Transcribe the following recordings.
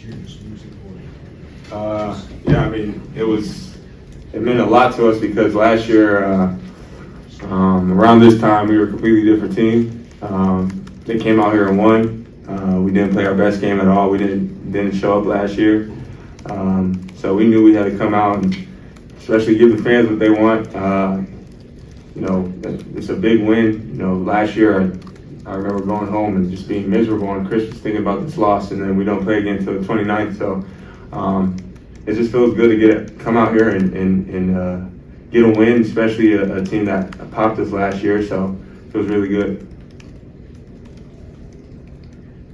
year just losing Corey? Yeah, I mean, it meant a lot to us because last year, around this time, we were a completely different team. They came out here and won. We didn't play our best game at all. We didn't show up last year. So we knew we had to come out and especially give the fans what they want. It's a big win. Last year I remember going home and just being miserable on Christmas thinking about this loss, and then we don't play again until the 29th. So it just feels good to come out here and get a win, especially a team that popped us last year. So it feels really good.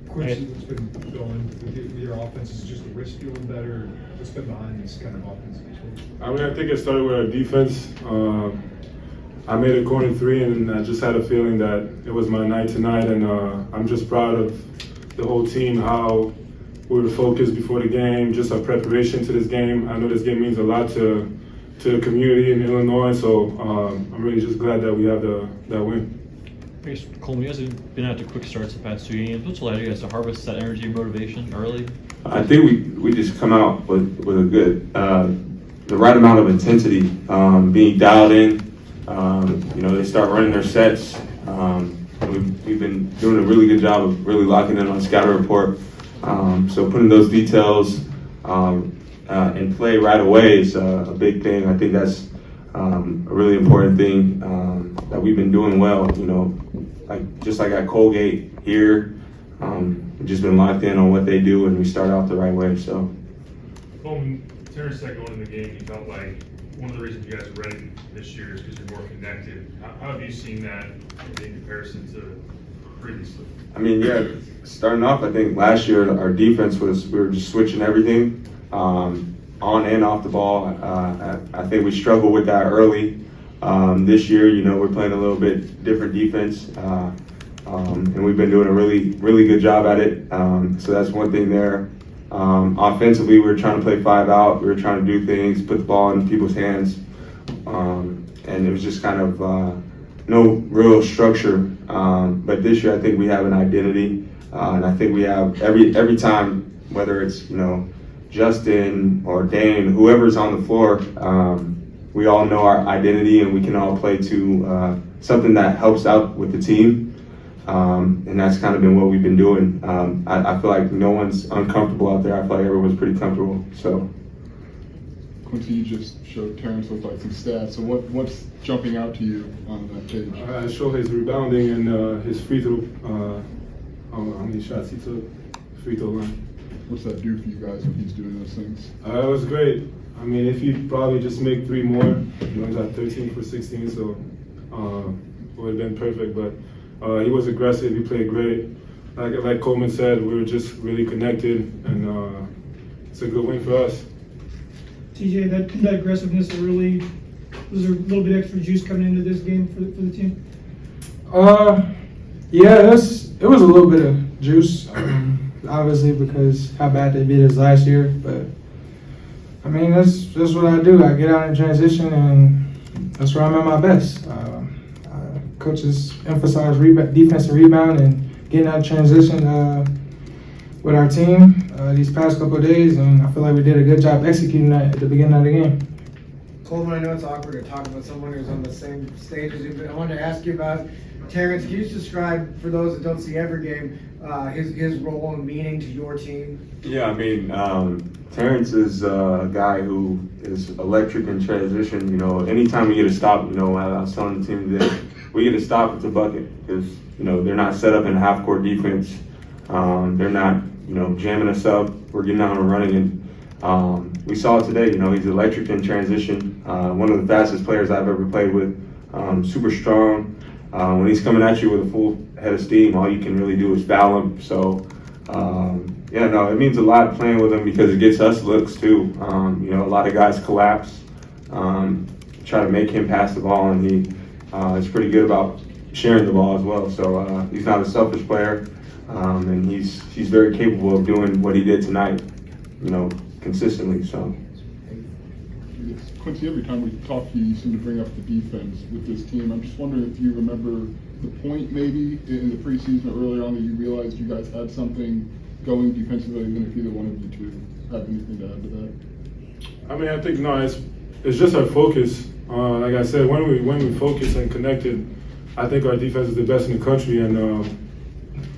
Quincy, what's been going with your offense? Is just the wrist feeling better? What's been behind this kind of offensive change? I mean, I think it started with our defense. I made a corner three, and I just had a feeling that it was my night tonight. And I'm just proud of the whole team, how we were focused before the game, just our preparation to this game. I know this game means a lot to the community in Illinois, so I'm really just glad that we have that win. I guess, Coleman, you guys have been out to quick starts the past 2 games. What's allowed you guys to harvest that energy and motivation early? I think we just come out with a good, the right amount of intensity, being dialed in. They start running their sets. We've been doing a really good job of really locking in on scatter report. So putting those details in play right away is a big thing. I think that's a really important thing that we've been doing well. Just like at Colgate here, we've just been locked in on what they do, and we start out the right way. So, Terrance said going into the game, he felt like one of the reasons you guys are ready this year is because you're more connected. How have you seen that in comparison to previously? I mean, yeah, starting off, I think last year our defense we were just switching everything on and off the ball. I think we struggled with that early. This year, we're playing a little bit different defense, and we've been doing a really, really good job at it. So that's one thing there. Offensively, we were trying to play 5 out. We were trying to do things, put the ball in people's hands, and it was just kind of no real structure. But this year, I think we have an identity, and I think we have every time, whether it's Justin or Dane, whoever's on the floor, we all know our identity, and we can all play to something that helps out with the team. And that's kind of been what we've been doing. I feel like no one's uncomfortable out there. I feel like everyone's pretty comfortable. So, Quincy, you just showed Terrance with like some stats. So what's jumping out to you on that page? I show his rebounding and his free throw. How many shots he took, free throw line. What's that do for you guys when he's doing those things? It was great. I mean, if he probably just make 3 more, he's at 13 for 16, so it would have been perfect. But he was aggressive. He played great. Like Coleman said, we were just really connected, and it's a good win for us. TJ, that aggressiveness really was there a little bit extra juice coming into this game for the team? Yeah, it was a little bit of juice, obviously because how bad they beat us last year. But I mean, that's what I do. I get out in transition, and that's where I'm at my best. Coaches emphasize defensive rebound and getting out of transition with our team these past couple of days, and I feel like we did a good job executing that at the beginning of the game. Coleman, I know it's awkward to talk about someone who's on the same stage as you, but I wanted to ask you about Terrance. Can you just describe, for those that don't see every game, his role and meaning to your team? Yeah, I mean, Terrance is a guy who is electric in transition. Anytime we get a stop, I was telling the team today, we get a stop at the bucket because, they're not set up in half-court defense. They're not, jamming us up. We're getting out and running, and we saw it today. He's electric in transition. One of the fastest players I've ever played with. Super strong. When he's coming at you with a full head of steam, all you can really do is foul him. So, it means a lot playing with him because it gets us looks too. A lot of guys collapse, try to make him pass the ball, and he is pretty good about sharing the ball as well. So he's not a selfish player, and he's very capable of doing what he did tonight, consistently. So. Quincy, every time we talk to you, you seem to bring up the defense with this team. I'm just wondering if you remember the point maybe in the preseason or earlier on that you realized you guys had something going defensively, even if either one of you two have anything to add to that? I mean, I think no, it's just our focus. Like I said, when we focus and connected, I think our defense is the best in the country, and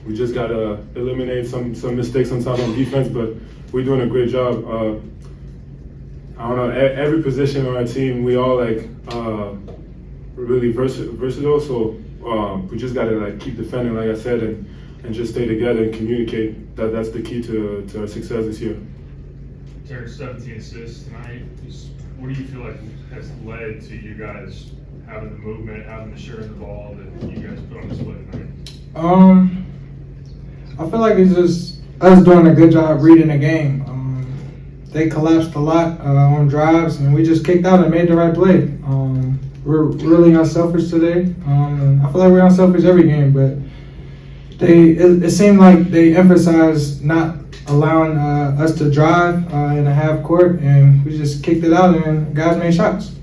we just gotta eliminate some mistakes sometimes on defense. But we're doing a great job. I don't know, every position on our team, we all really versatile. So we just gotta keep defending, like I said, and just stay together and communicate. That's the key to our success this year. Terrance, 17 assists tonight. What do you feel like has led to you guys having the movement, having the share of the ball that you guys put on display tonight? I feel like it's just us doing a good job reading the game. They collapsed a lot on drives, and we just kicked out and made the right play. We're really unselfish today. I feel like we're unselfish every game, but it seemed like they emphasized not allowing us to drive in a half court, and we just kicked it out, and guys made shots.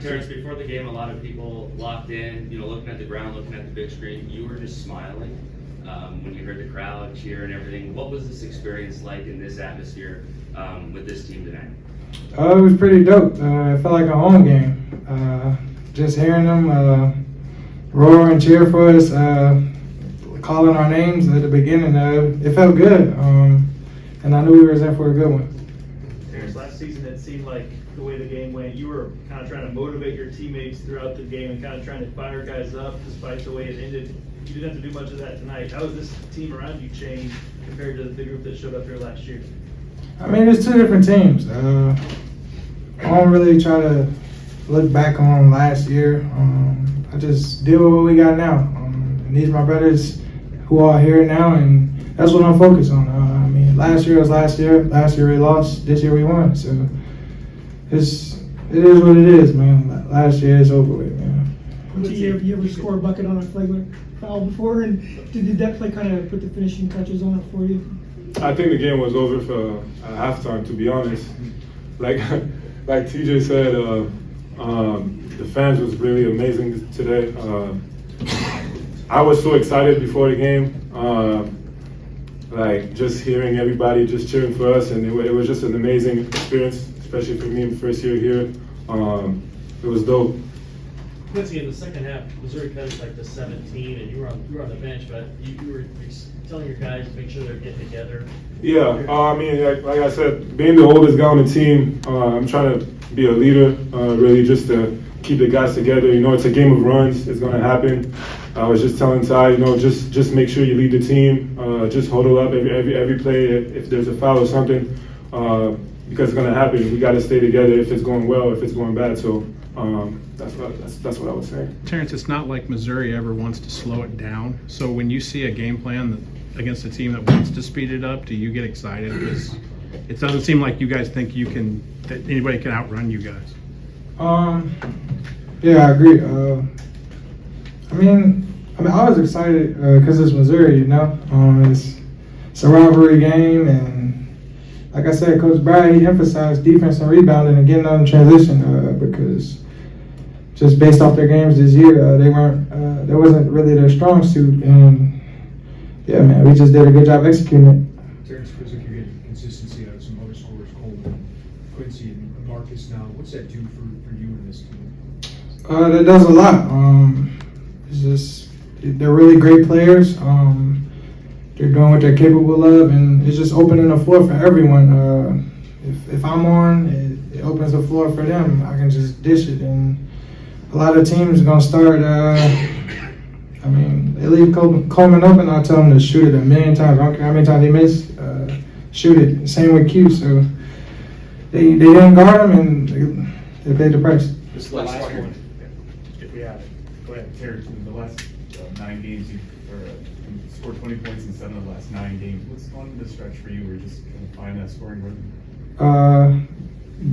Terrance, before the game, a lot of people locked in, looking at the ground, looking at the big screen. You were just smiling when you heard the crowd cheer and everything. What was this experience like in this atmosphere with this team tonight? It was pretty dope. It felt like a home game. Just hearing them roar and cheer for us, calling our names at the beginning, it felt good. And I knew we were in for a good one. Terrance, last season it seemed like the way the game went, you were kind of trying to motivate your teammates throughout the game and kind of trying to fire guys up despite the way it ended. You didn't have to do much of that tonight. How has this team around you changed compared to the group that showed up here last year? I mean, it's two different teams. I don't really try to look back on last year. I just deal with what we got now. And these are my brothers who are here now, and that's what I'm focused on. I mean, last year was last year. Last year we lost. This year we won. So it is what it is, man. Last year is over with, man. You ever score a bucket on a flagrant foul before, and did that play kind of put the finishing touches on it for you? I think the game was over for halftime, to be honest. Like TJ said, the fans was really amazing today. I was so excited before the game, just hearing everybody just cheering for us, and it was just an amazing experience, especially for me, first year here. It was dope. Quincy, in the second half, Missouri cut us like to 17, and you were on the bench, but you were telling your guys to make sure they're getting together. Yeah, I mean, like I said, being the oldest guy on the team, I'm trying to be a leader, really just to keep the guys together. It's a game of runs. It's going to happen. I was just telling Ty, just make sure you lead the team. Just huddle up every play if there's a foul or something, because it's going to happen. We got to stay together if it's going well, if it's going bad. So that's what I was saying. Terrance, it's not like Missouri ever wants to slow it down. So when you see a game plan against a team that wants to speed it up, do you get excited? Because it doesn't seem like you guys think that anybody can outrun you guys. Yeah, I agree. I mean, I was excited because it's Missouri, it's a rivalry game, and like I said, Coach Brad, he emphasized defense and rebounding and getting out in transition because just based off their games this year, that wasn't really their strong suit, and yeah, man, we just did a good job executing it. Terrance, feels like you're getting consistency out of some other scorers, Coleman, Quincy, and Marcus now. What's that do for you and this team? That does a lot. It's just they're really great players. They're doing what they're capable of, and it's just opening the floor for everyone. If I'm on, it opens the floor for them. I can just dish it, and a lot of teams are gonna start. They leave Coleman open. I tell them to shoot it a million times. I don't care how many times they miss. Shoot it. Same with Q. So they didn't guard him, and they paid the price. This is the last one. If we have it. Go ahead, Terrance. In the last 9 games, you scored 20 points in 7 of the last 9 games. What's going on this stretch for you? We're just going to find that scoring rhythm.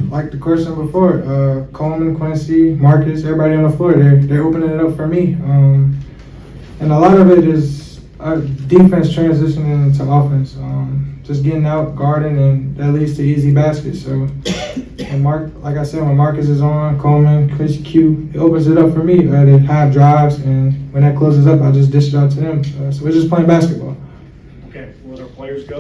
Like the question before, Coleman, Quincy, Marcus, everybody on the floor, they're opening it up for me. And a lot of it is defense transitioning into offense. Just getting out, guarding, and that leads to easy baskets. So, and like I said, when Marcus is on, Coleman, Quincy, Q, it opens it up for me. They have drives, and when that closes up, I just dish it out to them. So we're just playing basketball. Okay, we'll let our players go.